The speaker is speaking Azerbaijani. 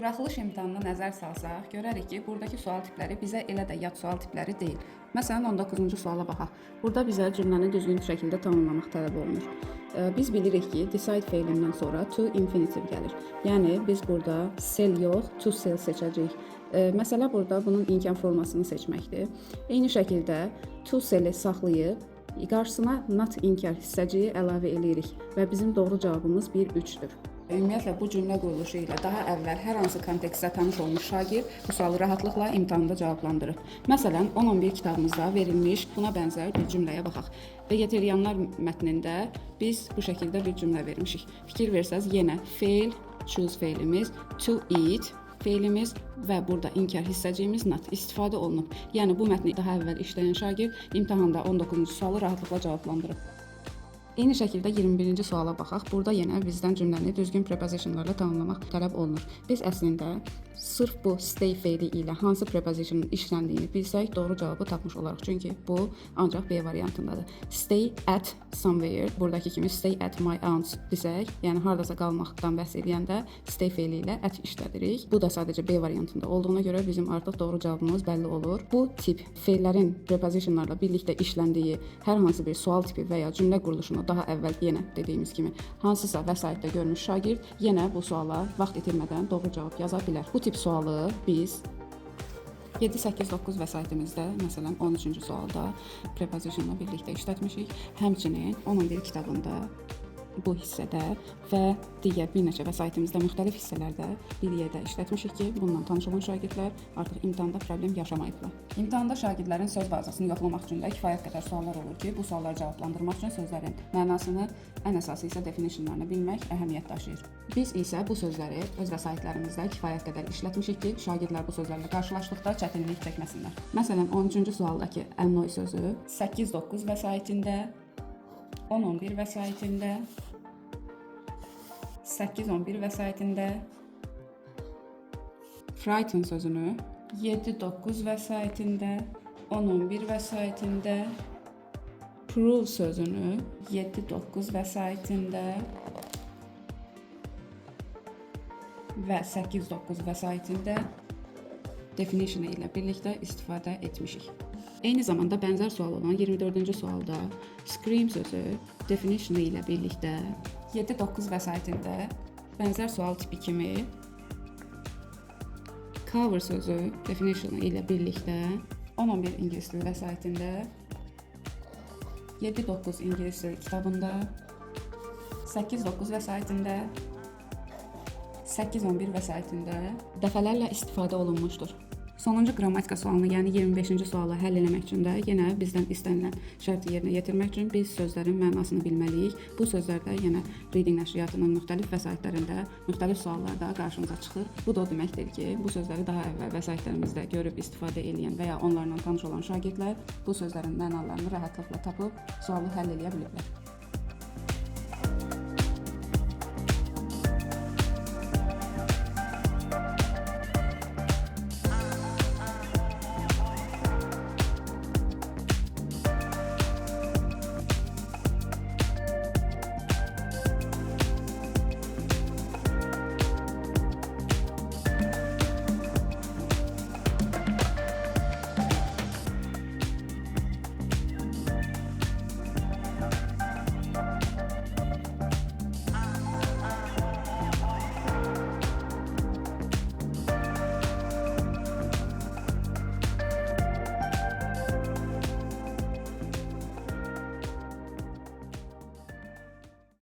Buraxılış imtahanına nəzər salsaq, görərik ki, buradakı sual tipləri bizə elə də yad sual tipləri deyil. Məsələn, 19-cu suala baxaq. Burada bizə cümləni düzgün şəkildə tamamlamaq tələb olunur. Biz bilirik ki, decide feilindən sonra to infinitive gəlir. Yəni, biz burada sell yox, to sell seçəcəyik. Məsələ burada bunun imkan formasını seçməkdir. Eyni şəkildə to sell-i saxlayıb, qarşısına not inkar hissəciyi əlavə edirik və bizim doğru cavabımız 1-3-dür. Ümumiyyətlə, bu cümlə quruluşu ilə daha əvvəl hər hansı kontekstdə tanış olmuş şagird bu sualı rahatlıqla imtahanda cavablandırıb. Məsələn, 10-11 kitabımızda verilmiş buna bənzər bir cümləyə baxaq. Vegetarianlar mətnində biz bu şəkildə bir cümlə vermişik. Fikir versəz, yenə fail, choose feilimiz, to eat feilimiz və burada inkar hissəciyimiz not istifadə olunub. Yəni, bu mətni daha əvvəl işləyən şagird imtahanda 19-cu sualı rahatlıqla cavablandırıb. Eyni şəkildə 21-ci suala baxaq. Burada yenə bizdən cümləni düzgün prepositionlarla tamamlamaq tələb olunur. Biz əslində sırf bu stay feili ilə hansı prepositionun işləndiyini bilsək, doğru cavabı tapmış olarıq. Çünki bu ancaq B variantındadır. Stay at somewhere, buradakı kimi stay at my aunt's desək, yəni hardasa qalmaqdan bəhs edəndə stay feili ilə at işlədirik. Bu da sadəcə B variantında olduğuna görə bizim artıq doğru cavabımız bəlli olur. Bu tip feillərin prepositionlarla birlikdə işləndiyi hər hansı bir sual tipi və ya cümlə quruluşunu daha əvvəl yenə dediyimiz kimi hansısa vəsaitdə görmüş şagird yenə bu suala vaxt itirmədən doğru cavab yaza bilər. Bu tip sualı biz 7, 8, 9 vəsaitimizdə, məsələn 13-cü sualda prepositionla birlikdə işlətmişik. Həmçinin 11 kitabında bu hissədə və digər bir neçə vəsaitimizdə müxtəlif hissələrdə bir yerdə işlətmişik ki, bununla tanış olan şagirdlər artıq imtahanda problem yaşamayıblar. İmtahanda şagirdlərin söz bazasını yoxlamaq üçün də kifayət qədər suallar olur ki, bu sualları cavablandırmaq üçün sözlərin mənasını, ən əsası isə definitionlarını bilmək əhəmiyyət daşıyır. Biz isə bu sözləri öz vəsaitlərimizdə kifayət qədər işlətmişik ki, şagirdlər bu sözlərlə qarşılaşdıqda çətinlik çəkməsinlər. Məsələn, 13-cü sualdakı annoy sözü 8-9 vəsaitində, 10-11 vəsaitində, 8-11 vəsaitində, frighten sözünü 7-9 vəsaitində, 10-11 vəsaitində, prove sözünü 7-9 vəsaitində və 8-9 vəsaitində definition ilə birlikdə istifadə etmişik. Eyni zamanda bənzər sual olan 24-cü sualda scream sözü definition ilə birlikdə 7-9 vəsaitində bənzər sual tipi kimi cover sözü definition ilə birlikdə 10-11 ingilis dili vəsaitində 7-9 ingilis dili kitabında 8-9 vəsaitində 8-11 vəsaitində dəfələrlə istifadə olunmuşdur. Sonuncu qrammatika sualını, yəni 25-ci sualı həll etmək üçün də yenə bizdən istənilən şərti yerinə yetirmək üçün biz sözlərin mənasını bilməliyik. Bu sözlər də yenə reading nəşriyyatının müxtəlif vəsaitlərində, müxtəlif suallarda qarşımıza çıxır. Bu da o deməkdir ki, bu sözləri daha əvvəl vəsaitlərimizdə görüb istifadə edən və ya onlarla tanış olan şagirdlər bu sözlərin mənalarını rahatlıqla tapıb sualı həll edə biliblər.